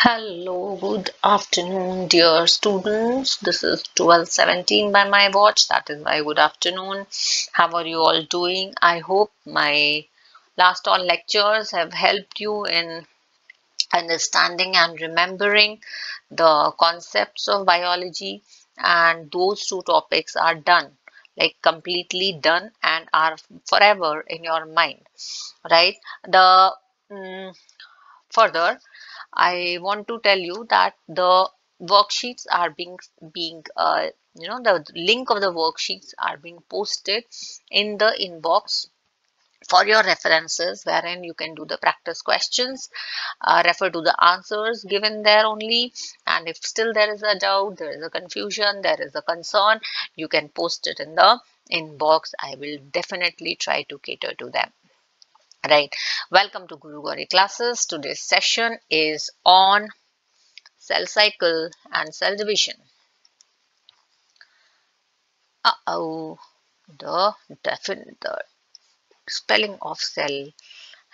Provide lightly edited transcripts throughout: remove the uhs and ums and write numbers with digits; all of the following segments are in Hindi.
Hello, good afternoon, dear students. This is 12:17 by my watch. That is why good afternoon. How are you all doing? I hope my last all lectures have helped you in understanding and remembering the concepts of biology, and those two topics are done, like completely done, and are forever in your mind, right? The Further, I want to tell you that the worksheets are the link of the worksheets are being posted in the inbox for your references, wherein you can do the practice questions, refer to the answers given there only, and if still there is a doubt, there is a confusion, there is a concern, you can post it in the inbox. I will definitely try to cater to them. Right. Welcome to Guru Gauri classes. Today's session is on cell cycle and cell division. Uh-oh, the spelling of cell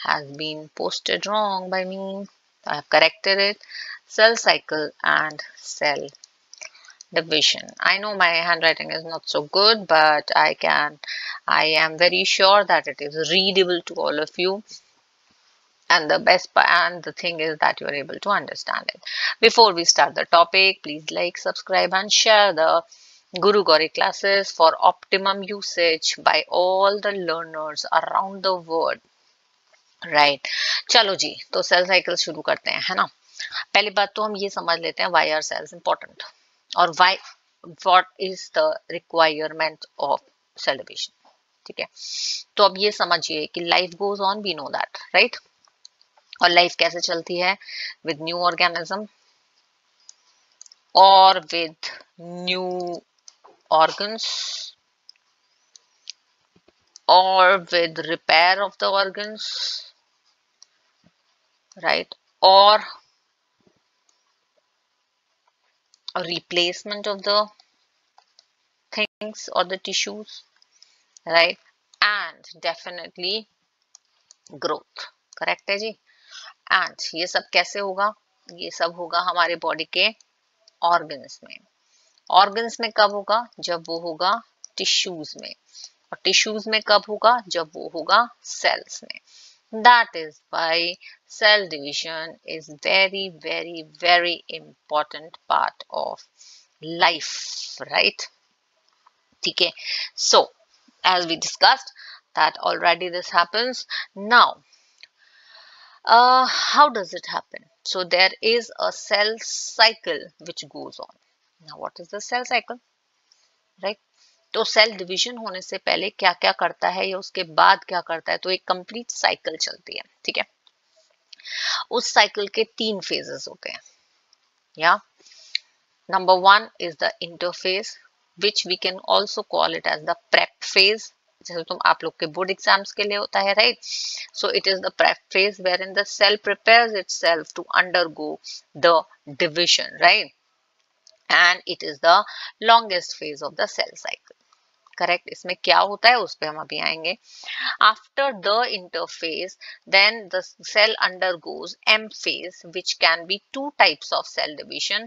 has been posted wrong by me. I have corrected it. Cell cycle and cell division. I know my handwriting is not so good, but I am very sure that it is readable to all of you. And the thing is that you are able to understand it. Before we start the topic, please like, subscribe, and share the Guru Gauri classes for optimum usage by all the learners around the world. Right चलो जी, तो सेल साइकिल शुरू करते हैं, है ना। पहली बात तो हम ये समझ लेते हैं व्हाई आर सेल्स इंपॉर्टेंट, और why what is the requirement of sale division. ठीक है, तो अब ये समझिए कि life goes on, we know that, right. और लाइफ कैसे चलती है? विद न्यू ऑर्गेनिज्म और with new organs or with repair of the organs, right, or a replacement of the things or the tissues, right, and definitely growth, correct है जी। एंड ये सब कैसे होगा? ये सब होगा हमारे बॉडी के ऑर्गन्स में। ऑर्गन्स में कब होगा? जब वो होगा टिश्यूज में, और टिश्यूज में कब होगा? जब वो होगा सेल्स में। That is why cell division is very, very, very important part of life, right? Okay. So, as we discussed, that already this happens. Now, how does it happen? So, there is a cell cycle which goes on. Now, what is the cell cycle? Right? तो सेल डिवीजन होने से पहले क्या क्या करता है या उसके बाद क्या करता है, तो एक कंप्लीट साइकिल चलती है। ठीक है, उस साइकिल के 3 फेजेस होते हैं। या number 1 is the interphase, which we can also call it as the prep phase, जैसे तुम आप लोग के बोर्ड एग्जाम्स के लिए होता है, right. So it is the prep phase wherein the cell prepares itself to undergo the division, right, and it is the longest phase of the cell cycle. Correct. इसमें क्या होता है उस पे हम अभी आएंगे। After the interphase then the cell undergoes M phase, which can be two types of cell division.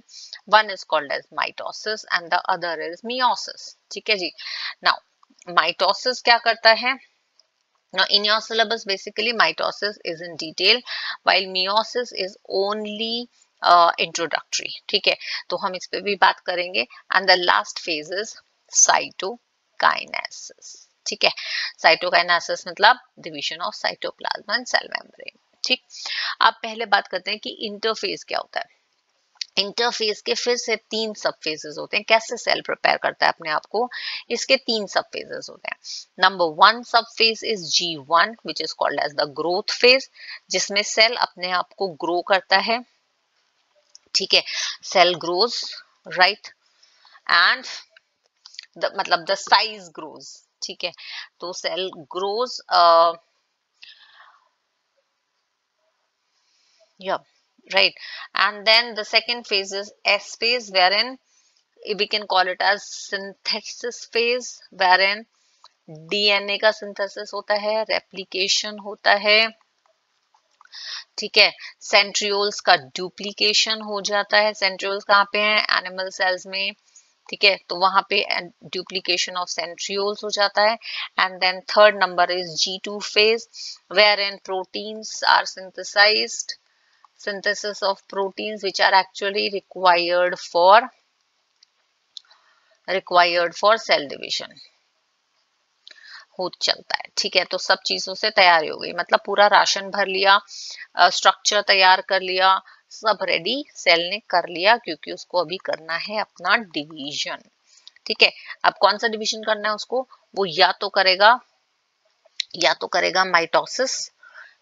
One is called as mitosis and the other is meiosis. ठीक है जी। now mitosis क्या करता है? Now in your syllabus basically mitosis is in detail while meiosis is only introductory. ठीक है, तो हम इस पे भी बात करेंगे। and the last phase is cytokinesis. ठीक है, साइटोकाइनेसिस मतलब division of cytoplasm and cell membrane. ठीक, अब पहले बात करते हैं कि इंटरफेज क्या होता है। इंटरफेज के फिर से 3 सब फेजेस होते हैं। कैसे सेल प्रिपेयर करता है अपने आप को, इसके 3 सब फेजेस होते हैं। नंबर 1 सब phase is G1 which is called as the growth phase, जिसमें सेल अपने आप को ग्रो करता है। ठीक है, सेल ग्रोज, राइट, एंड मतलब द साइज ग्रोज। ठीक है, तो cell grows right, and then the second phase is S phase, wherein we can call it as synthesis phase, wherein DNA का synthesis होता है, replication होता है, ठीक है। सेंट्रियोल्स का डुप्लीकेशन हो जाता है। सेंट्रियोल्स कहाँ पे हैं? एनिमल सेल्स में, ठीक है। तो वहां पे डुप्लीकेशन ऑफ सेंट्रियोल्स हो जाता है। And then third number is G2 phase, wherein proteins are synthesized, synthesis of proteins which are actually required for cell division हो चलता है, ठीक है। तो सब चीजों से तैयारी हो गई, मतलब पूरा राशन भर लिया, स्ट्रक्चर तैयार कर लिया, सब रेडी सेल ने कर लिया, क्योंकि उसको अभी करना है अपना डिवीजन, ठीक है। अब कौन सा डिवीजन करना है उसको? वो या तो करेगा माइटोसिस,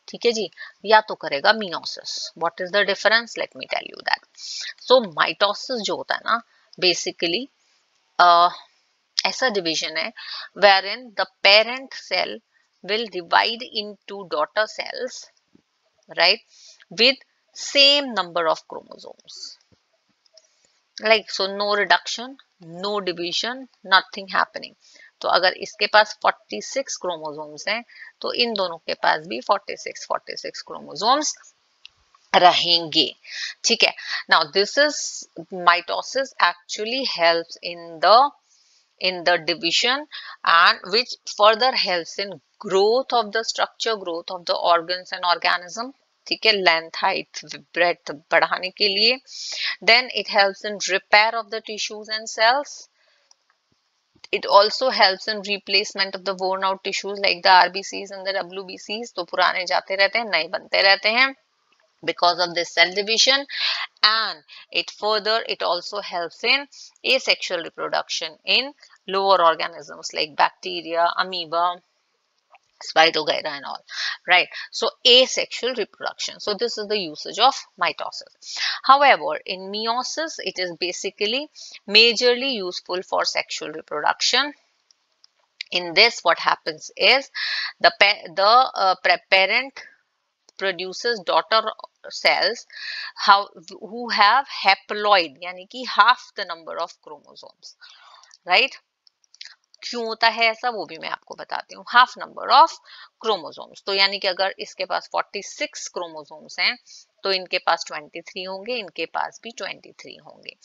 ठीक है जी, या तो करेगा meiosis. What is the difference? Let me tell you that. So mitosis जो होता है ना, बेसिकली ऐसा डिवीजन है wherein the parent cell will divide into daughter cells, right, with same number of chromosomes, like so no reduction, no division, nothing happening। तो अगर इसके पास 46 क्रोमोसोम्स हैं तो इन दोनों के पास भी 46 क्रोमोसोम्स रहेंगे, ठीक है। Now this is mitosis actually helps in the division, and which further helps in growth of the structure, growth of the organs and organism, ठीक है, लेंथ हाइट ब्रेथ बढ़ाने के लिए। then it helps in repair of the tissues and cells, it also helps in replacement of the worn out tissues like the RBCs and the WBCs, तो पुराने जाते रहते हैं, नए बनते रहते हैं because of this cell division। and it also helps in asexual reproduction in lower organisms like bacteria, amoeba, Spirogyra and all, right? So asexual reproduction. So this is the usage of mitosis. However, in meiosis, it is basically majorly useful for sexual reproduction. In this, what happens is the parent produces daughter cells who have haploid, यानी कि half the number of chromosomes, right? क्यों होता है ऐसा वो भी मैं आपको बताती हूँ। हाफ नंबर ऑफ क्रोमोसोम्स, तो यानी कि अगर इसके पास 46 क्रोमोसोम्स हैं तो इनके पास 23 होंगे, इनके पास भी 23 होंगे।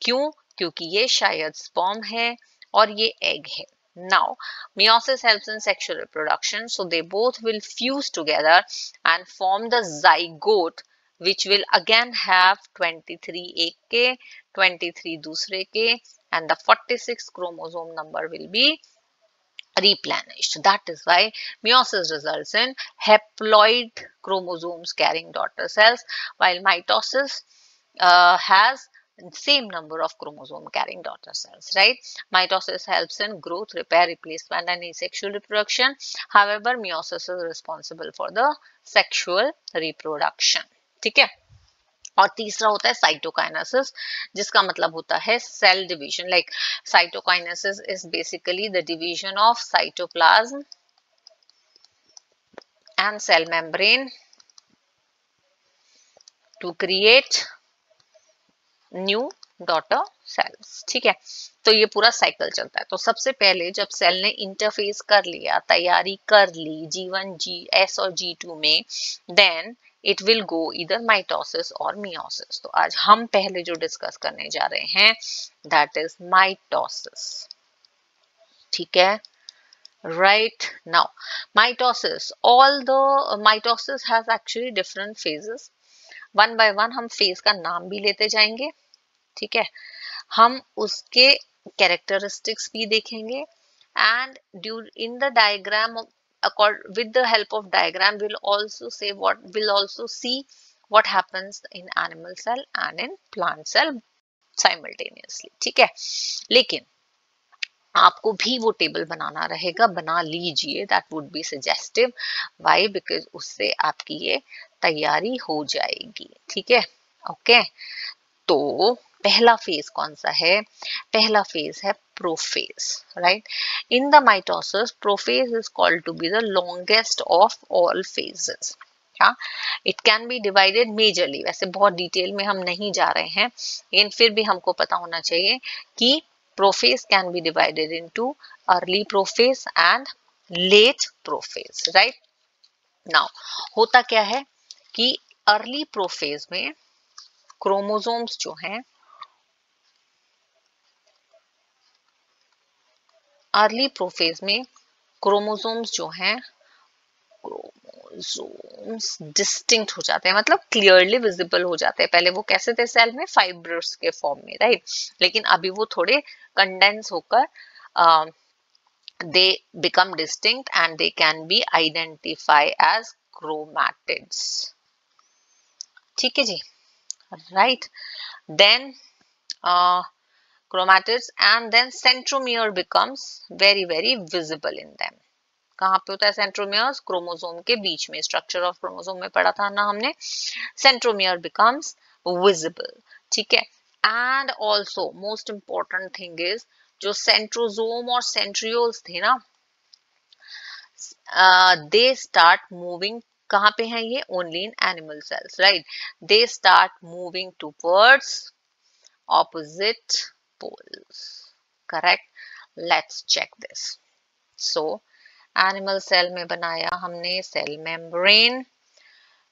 क्यों? क्योंकि ये शायद स्पर्म है और ये एग है। Now, meiosis helps in sexual reproduction, so they both will fuse together and form the zygote, which will again have 23 एक के, 23 दूसरे के, and the 46 chromosome number will be replenished. That is why meiosis results in haploid chromosomes carrying daughter cells, while mitosis has same number of chromosome carrying daughter cells, right? Mitosis helps in growth, repair, replacement and asexual reproduction. However, meiosis is responsible for the sexual reproduction, ठीक है। और तीसरा होता है साइटोकाइनेसिस, जिसका मतलब होता है cell division. Like cytokinesis is basically the division of cytoplasm and cell membrane to create new daughter cells, ठीक है। तो ये पूरा साइकिल चलता है। तो सबसे पहले जब सेल ने इंटरफेस कर लिया, तैयारी कर ली G1, GS और G2 में, देन इट विल गो इधर माइटोसिस और मियोसिस। तो आज हम पहले जो डिस्कस करने जा रहे हैं दैट इज माइटोसिस, ठीक है। Right now mitosis, all the mitosis has actually different phases. One by one हम फेज का नाम भी लेते जाएंगे, ठीक है। हम उसके कैरेक्टरिस्टिक्स भी देखेंगे and in the diagram with the help of diagram we'll also see what happens in animal cell and in plant cell simultaneously, ठीक है। लेकिन आपको भी वो टेबल बनाना रहेगा, बना लीजिए, that would be suggestive. Why? Because उससे आपकी ये तैयारी हो जाएगी, ठीक है। ओके, तो पहला फेज कौन सा है? पहला फेज है prophase, right. In the mitosis prophase is called to be the longest of all phases. It can be divided majorly, वैसे बहुत डिटेल में हम नहीं जा रहे हैं, लेकिन फिर भी हमको पता होना चाहिए कि prophase can be divided into early prophase and let prophase, right. Now होता क्या है कि अर्ली प्रोफेज में क्रोमोसोम्स जो हैं, अर्ली प्रोफेज में क्रोमोसोम्स जो हैं, क्रोमोसोम्स डिस्टिंक्ट हो जाते हैं, मतलब क्लियरली विजिबल हो जाते हैं। पहले वो कैसे थे सेल में, फाइब्रस के फॉर्म में, राइट, लेकिन अभी वो थोड़े कंडेंस होकर they become distinct and they can be identified as chromatids. ठीक है जी, right. Then chromatids and then centromere becomes very very visible in them. कहाँ पे होता है सेंट्रोमियर्स, क्रोमोसोम के बीच में, स्ट्रक्चर ऑफ क्रोमोसोम में पढ़ा था ना हमने, सेंट्रोमियर बिकम्स विजिबल, ठीक है। And also most important thing is, जो सेंट्रोजोम और सेंट्रियोल्स थे ना, दे स्टार्ट मूविंग, कहाँ पे है ये, only in animal cells, right, they start moving towards opposite poles, correct. Let's check this. So animal cell में बनाया हमने सेल मेम्ब्रेन,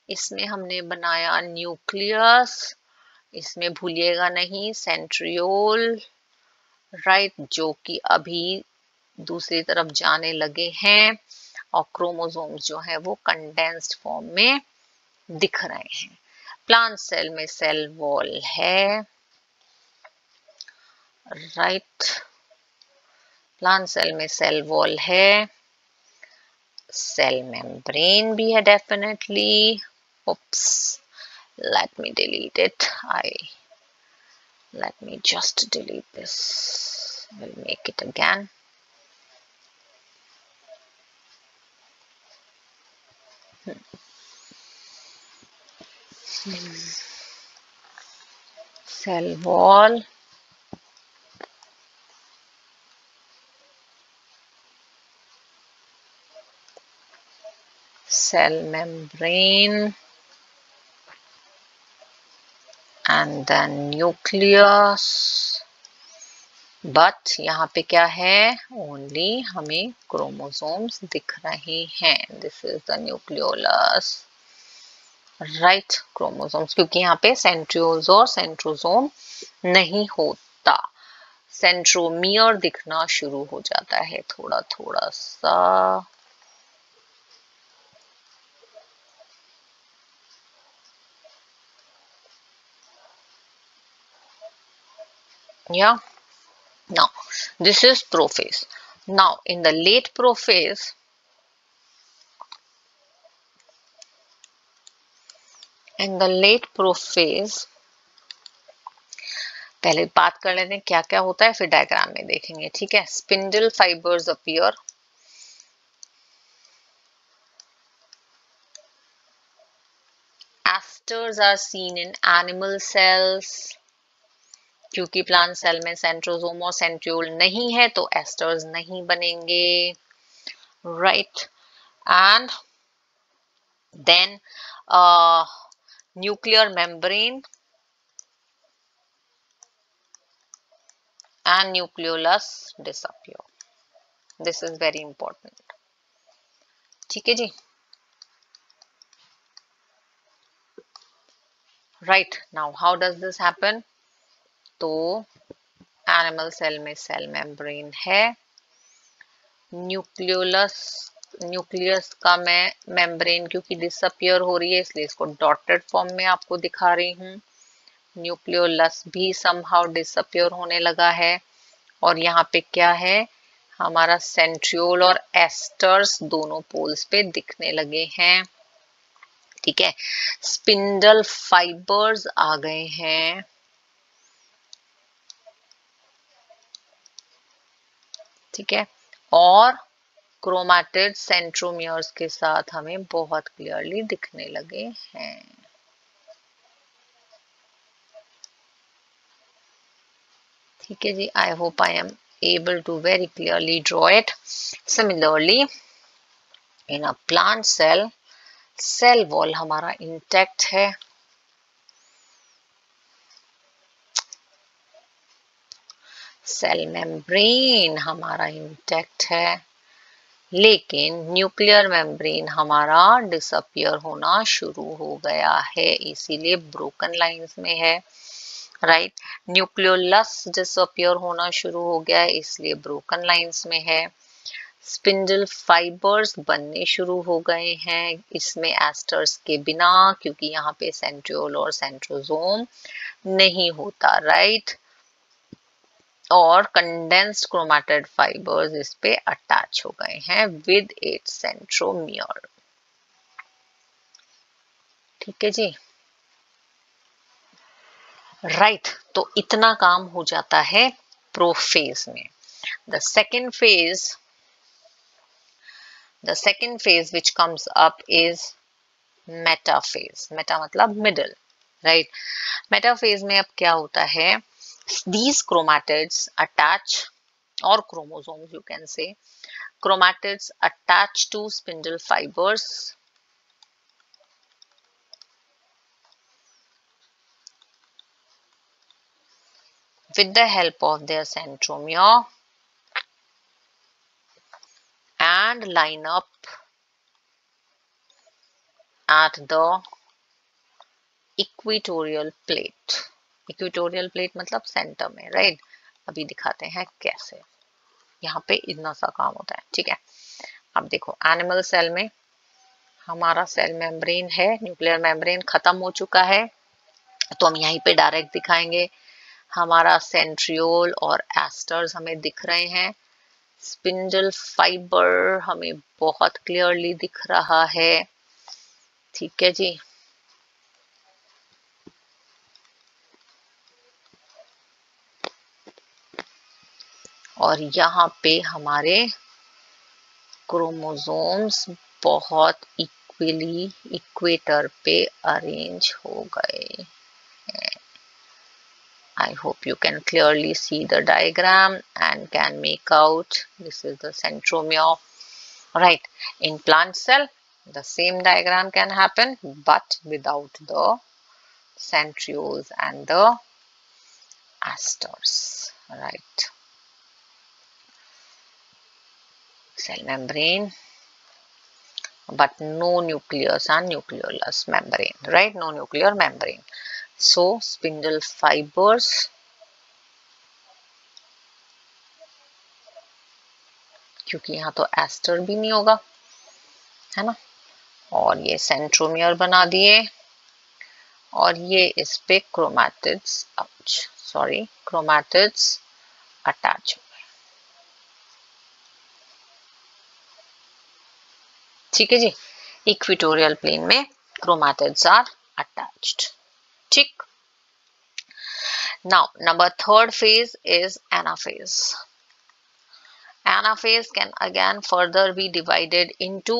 इसमें हमने बनाया न्यूक्लियस, इसमें भूलिएगा नहीं सेंट्रियोल, राइट, जो कि अभी दूसरी तरफ जाने लगे हैं, और क्रोमोसोम्स जो है वो कंडेंस्ड फॉर्म में दिख रहे हैं। प्लांट सेल में सेल वॉल है, राइट, प्लांट सेल में सेल वॉल है, सेल मेम्ब्रेन भी है definitely. oops, let me delete it, let me just delete this, we'll make it again. Cell wall, cell membrane, and then nucleus, but यहाँ पे क्या है, ओनली हमें क्रोमोसोम्स दिख रहे हैं, this is the nucleolus, right, chromosomes, क्योंकि यहाँ पे सेंट्रियोल्स और सेंट्रोसोम नहीं होता, सेंट्रोमियर दिखना शुरू हो जाता है थोड़ा थोड़ा सा, yeah. Now this is prophase. Now in the late prophase, पहले बात कर लेते हैं क्या क्या होता है, फिर डायग्राम में देखेंगे, ठीक है। Spindle fibres appear, asters are seen in animal cells, क्योंकि प्लांट सेल में सेंट्रोसोम और सेंट्रियोल नहीं है तो एस्टर्स नहीं बनेंगे, right. And then nuclear membrane and nucleolus disappear, this is very important, ठीक है जी, right. Now how does this happen, तो एनिमल सेल में सेल मेम्ब्रेन है, न्यूक्लियस का मैं मेम्ब्रेन क्योंकि डिसअपियर हो रही है इसलिए इसको डॉटेड फॉर्म में आपको दिखा रही हूँ, न्यूक्लियोलस भी समहाउ डिसअपियर होने लगा है, और यहाँ पे क्या है, हमारा सेंट्रियोल और एस्टर्स दोनों पोल्स पे दिखने लगे हैं, ठीक है। स्पिंडल फाइबर्स आ गए हैं, ठीक है, और क्रोमैटिड सेंट्रोमियर्स के साथ हमें बहुत क्लियरली दिखने लगे हैं, ठीक है जी। I hope I am able to very clearly draw it. Similarly, in a plant cell, cell wall हमारा intact है, सेल मेम्ब्रेन हमारा इंटैक्ट है, लेकिन न्यूक्लियर मेम्ब्रेन हमारा डिसअपियर होना शुरू हो गया है, इसीलिए ब्रोकन लाइंस में है, राइट। न्यूक्लियोलस डिसअपियर होना शुरू हो गया है, इसलिए ब्रोकन लाइंस में है। स्पिंडल फाइबर्स बनने शुरू हो गए हैं इसमें एस्टर्स के बिना, क्योंकि यहाँ पे सेंट्रियोल और सेंट्रोसोम नहीं होता, राइट। और कंडेंस्ड क्रोमैटिड फाइबर्स इस पे अटैच हो गए हैं विद इट्स सेंट्रोमियर। ठीक है जी, राइट। तो इतना काम हो जाता है प्रोफेज में। The second phase which comes up is metaphase. Meta मतलब मिडल, राइट। मेटाफेज में अब क्या होता है, these chromatids attach, or chromosomes you can say, chromatids attach to spindle fibers with the help of their centromere and line up at the equatorial plate. Equatorial plate मतलब सेंटर में, राइट। अभी दिखाते हैं कैसे। यहाँ पे इतना सा काम होता है, ठीक है। अब देखो एनिमल सेल में हमारा सेल मेम्ब्रेन है, न्यूक्लियर मेम्ब्रेन खत्म हो चुका है, तो हम यहीं पे डायरेक्ट दिखाएंगे। हमारा सेंट्रियोल और एस्टर्स हमें दिख रहे हैं, स्पिंडल फाइबर हमें बहुत क्लियरली दिख रहा है, ठीक है जी। और यहाँ पे हमारे क्रोमोसोम्स बहुत इक्वली इक्वेटर पे अरेंज हो गए हैं। I hope you can clearly see the diagram and can make out this is the centromere, right. In plant cell the same diagram can happen but without the centrioles and the asters, right. Cell membrane but no nucleus and nucleolus membrane, right, no nuclear membrane. So spindle fibers, क्योंकि यहाँ तो एस्टर भी नहीं होगा, है ना, और ये सेंट्रोमियर बना दिए, और ये इस पे क्रोमैटिड्स अटैच हो गए, ठीक है जी। इक्वेटोरियल प्लेन में क्रोमैटिड्स आर अटैच्ड, ठीक। Now number third phase is anaphase. Anaphase can again further be divided into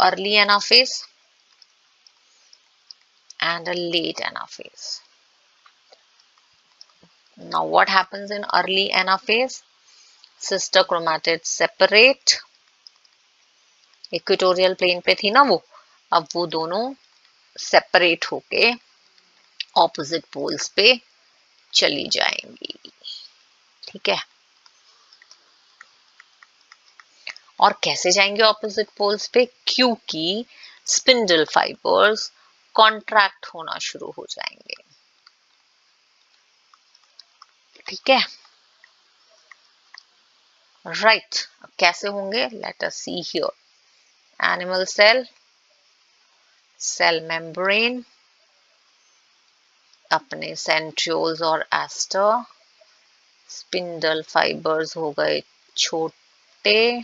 early anaphase and a late anaphase. Now what happens in early anaphase? Sister chromatids separate. Equatorial plane पे थी ना वो, अब वो दोनों सेपरेट होके ऑपोजिट पोल्स पे चली जाएंगी, ठीक है। और कैसे जाएंगे ऑपोजिट पोल्स पे, क्योंकि स्पिंडल फाइबर्स कॉन्ट्रैक्ट होना शुरू हो जाएंगे, ठीक है, राइट। कैसे होंगे, let us see here. Animal cell, cell membrane, अपने सेंट्रियोल्स और एस्टर, स्पिंडल फाइबर्स हो गए छोटे,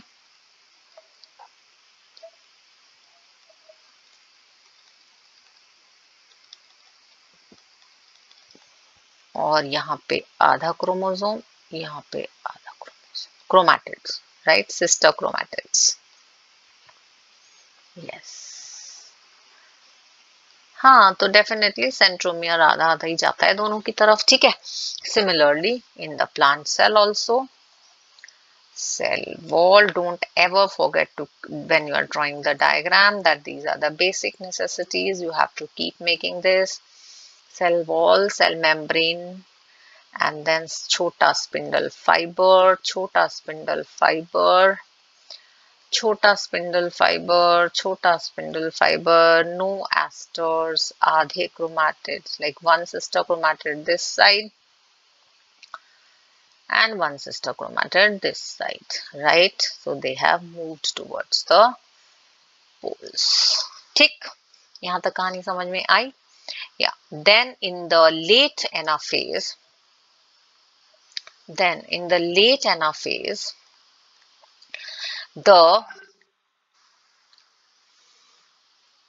और यहाँ पे आधा क्रोमोसोम, यहाँ पे आधा chromosome, chromatids, right, sister chromatids, yes. हाँ, तो डेफिनेटली सेंट्रोमियर आधा आधा ही जाता है दोनों की तरफ, ठीक है। Similarly in the plant cell also, cell wall, don't ever forget to, when you are drawing the diagram, that these are the basic necessities, you have to keep making this. Cell wall, cell membrane and then छोटा spindle fiber, छोटा spindle fiber, छोटा spindle fiber, छोटा spindle fiber, no asters, आधे chromatids, like one sister chromatid this side and one sister chromatid this side, right? So they have moved towards the poles. ठीक, यहाँ तक कहानी समझ में आई? Yeah. Then in the late anaphase, the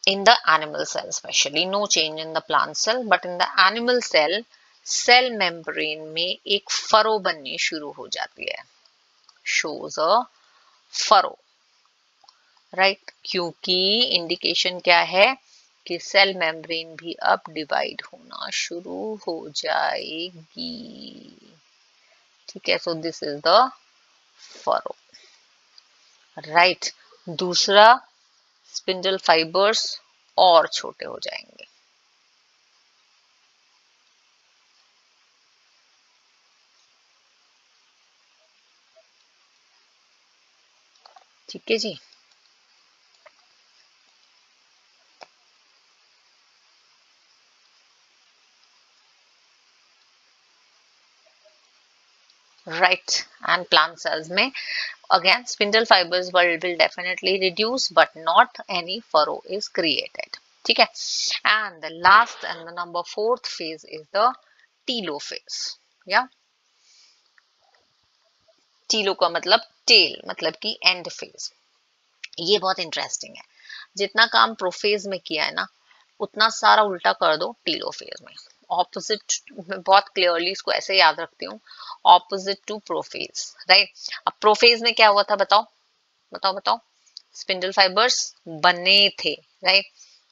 in the animal cell especially, no change in the plant cell, but in the animal cell membrane में एक furrow बननी शुरू हो जाती है, shows a furrow, right? क्योंकि इंडिकेशन क्या है कि सेल मेम्ब्रेन भी अब डिवाइड होना शुरू हो जाएगी, ठीक है? So this is the furrow, right? दूसरा, स्पिंडल फाइबर्स और छोटे हो जाएंगे, ठीक है जी? राइट, एंड प्लांट सेल्स में again spindle fibers will definitely reduce but not any furrow is created, ठीक है? And the last and the number 4th phase is the telophase, या टीलो का मतलब टेल, मतलब कि एंड फेज। ये बहुत इंटरेस्टिंग है, जितना काम प्रोफेज में किया है ना उतना सारा उल्टा कर दो टीलोफेज में, ऑपोजिट। बहुत क्लियरली इसको ऐसे याद रखती हूँ, ऑपोजिट टू प्रोफेज, राइट? अब प्रोफेज में क्या हुआ था, बताओ बताओ बताओ? स्पिंडल फाइबर्स बने थे, राइट?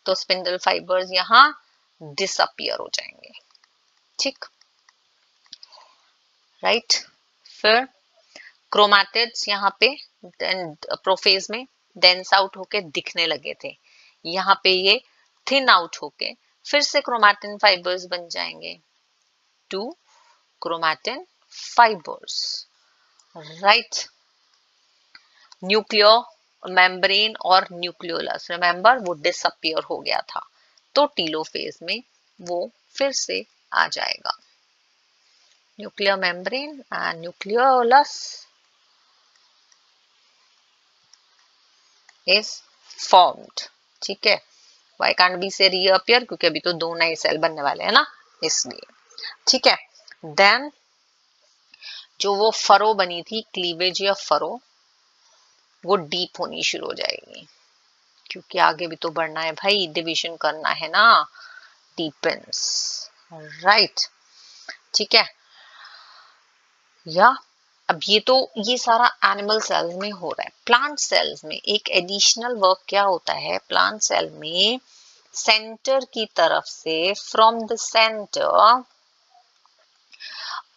तो स्पिंडल फाइबर्स यहाँ डिसअपियर हो जाएंगे, ठीक, राइट? फिर क्रोमैटिड्स यहाँ पे प्रोफेज में डेंस आउट होके दिखने लगे थे, यहाँ पे ये थिन आउट होके फिर से क्रोमैटिन फाइबर्स बन जाएंगे, two chromatin fibres, right? Nuclear membrane और न्यूक्लियोलस, रिमेंबर वो डिसअपियर हो गया था, तो टीलोफेज में वो फिर से आ जाएगा। Nuclear membrane and nucleolus is formed, ठीक है? Why can't we say reappear? क्योंकि अभी तो 2 नए सेल बनने वाले हैं ना, इसलिए, ठीक है? देन जो वो फरो बनी थी, क्लीवेज या फरो, वो डीप होनी शुरू हो जाएगी, क्योंकि आगे भी तो बढ़ना है भाई, डिवीजन करना है ना, डीपेंस, राइट? ठीक है? या अब ये सारा एनिमल सेल्स में हो रहा है। प्लांट सेल्स में एक एडिशनल वर्क क्या होता है, प्लांट सेल में सेंटर की तरफ से, from the centre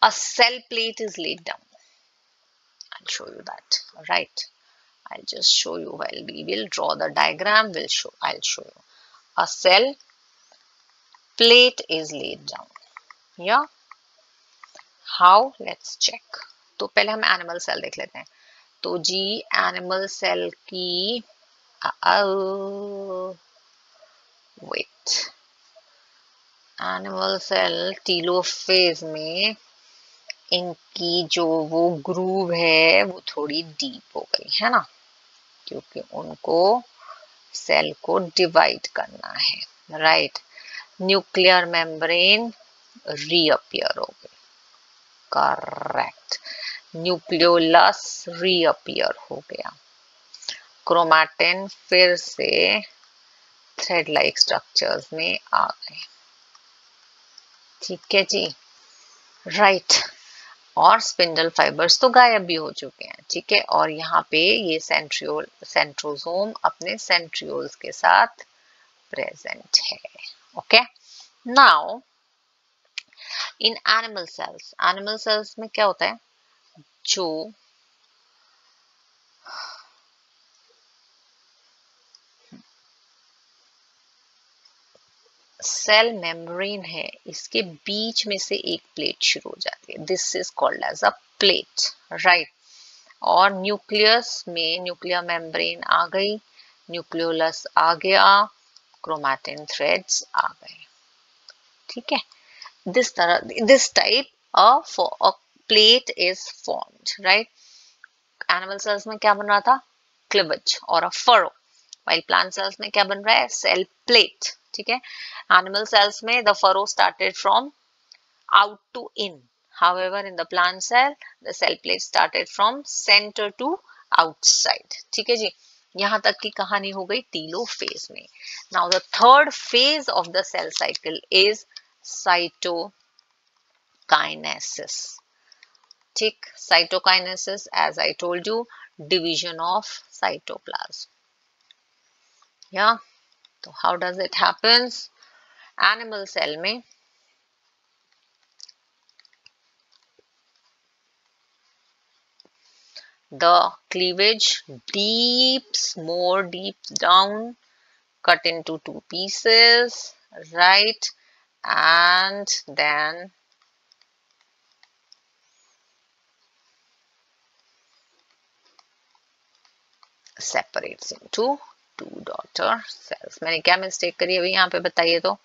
a cell plate is laid down. I'll show you that, right? I'll just show you while we will draw the diagram. I'll show you a cell plate is laid down. Yeah, how? Let's check. तो पहले हम एनिमल सेल देख लेते हैं। तो जी एनिमल सेल की वेट, एनिमल सेल टीलोफेज में इनकी जो वो ग्रूव है वो थोड़ी डीप हो गई है ना, क्योंकि उनको सेल को डिवाइड करना है, राइट? न्यूक्लियर मेम्ब्रेन रीअपियर हो गई, करेक्ट। न्यूक्लियोलस रीअपियर हो गया, क्रोमैटिन फिर से थ्रेड लाइक स्ट्रक्चर्स में आ गए, ठीक है जी, राइट? और स्पिंडल फाइबर्स तो गायब भी हो चुके हैं, ठीक है? और यहाँ पे ये सेंट्रोसोम अपने सेंट्रियोल्स के साथ प्रेजेंट है, okay? Now in animal sales में क्या होता है, जो सेल मेम्ब्रेन है, इसके बीच में से एक प्लेट शुरू हो जाती है, this is called as a plate, right. और न्यूक्लियस में न्यूक्लियर मेम्ब्रेन आ गई, न्यूक्लियोलस आ गया, क्रोमैटिन थ्रेड्स आ गए, ठीक है। दिस तरह, this type of a plate is formed, right. Animal cells में क्या बन रहा था, क्लिवेज और अ फरो, while plant cells में क्या बन रहा है, सेल प्लेट, ठीक है। एनिमल सेल्स में the furrow started from out to in, however in the plant cell the cell plate started from center to outside, ठीक है जी। यहां तक की कहानी हो गई टीलोफेज में। Now the third phase of the cell cycle is cytokinesis, ठीक। Cytokinesis as I told you, division of cytoplasm, या। तो how does it happens, animal cell में the cleavage more deep down, cut into two pieces, right, and then separates into two daughter cells। मैंने क्या मिस्टेक करी अभी यहाँ पे बताइए तो,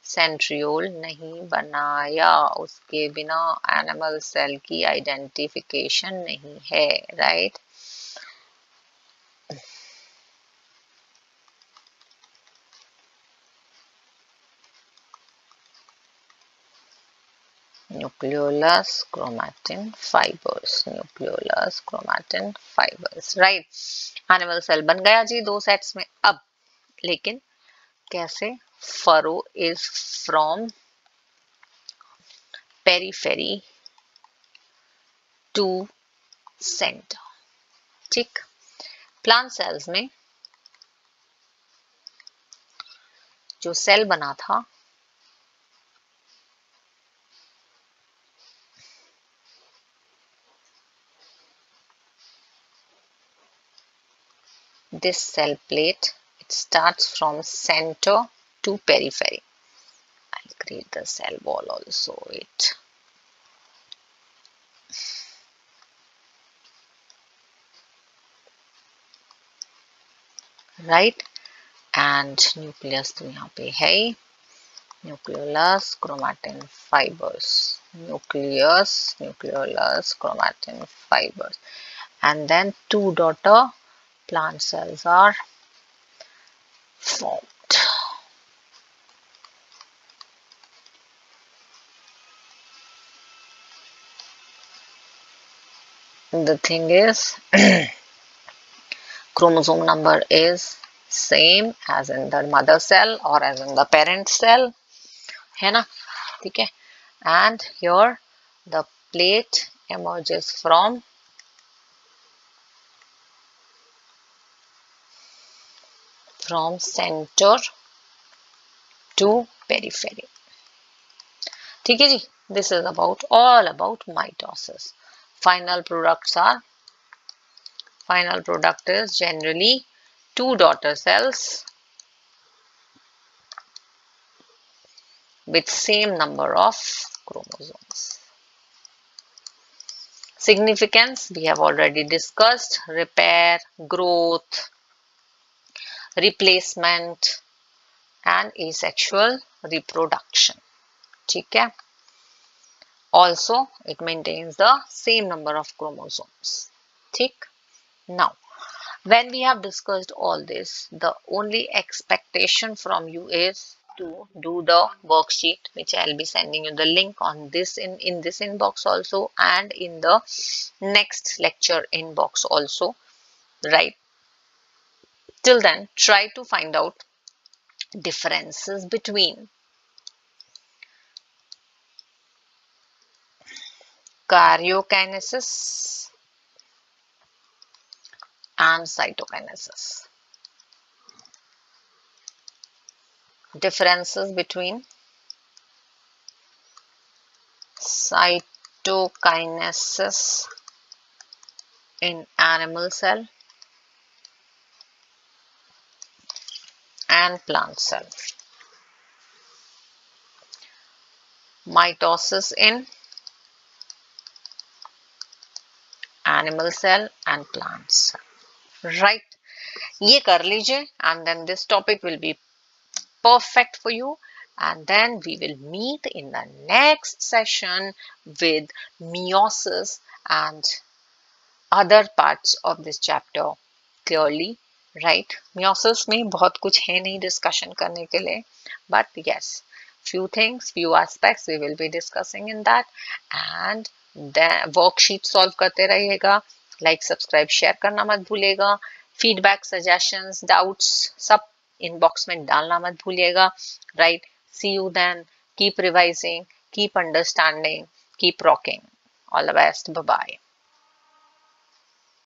सेंट्रियोल नहीं बनाया, उसके बिना एनिमल सेल की आइडेंटिफिकेशन नहीं है, right. nucleolus chromatin fibers, nucleolus chromatin fibers, right. Animal cell बन गया जी दो सेट्स में। अब लेकिन कैसे, furrow is from periphery to centre, ठीक। प्लांट सेल्स में जो सेल बना था, this cell plate, it starts from center to periphery. I'll create the cell wall also, it, right, and nucleus तो यहाँ पे है ही, nucleolus chromatin fibers, nucleolus chromatin fibers, and then two daughter plant cells are formed. The thing is chromosome number is same as in the mother cell or as in the parent cell, है ना, ठीक है। And here the plate emerges from center to periphery, ठीक है जी। This is about all about mitosis. Final product is generally two daughter cells with same number of chromosomes. Significance we have already discussed, repair, growth, replacement and asexual reproduction, ठीक है। Also it maintains the same number of chromosomes, ठीक। Now when we have discussed all this, the only expectation from you is to do the worksheet, which I'll be sending you the link on this in this inbox also and in the next lecture inbox also, right? Till then try to find out differences between karyokinesis and cytokinesis. Differences between cytokinesis in animal cell and plant cell. mitosis in animal cell and plant cell. Right? ये कर लीजिए and then this topic will be perfect for you, and then we will meet in the next session with meiosis and other parts of this chapter clearly. Right? Meiosis में बहुत कुछ है नहीं discussion करने के लिए, but yes, few things, few aspects we will be discussing in that, and then worksheet solve करते रहिएगा. Like, subscribe, share करना मत भूलिएगा. Feedback, suggestions, doubts सब inbox में डालना मत भूलिएगा. Right? See you then. Keep revising, keep understanding, keep rocking. All the best. Bye bye.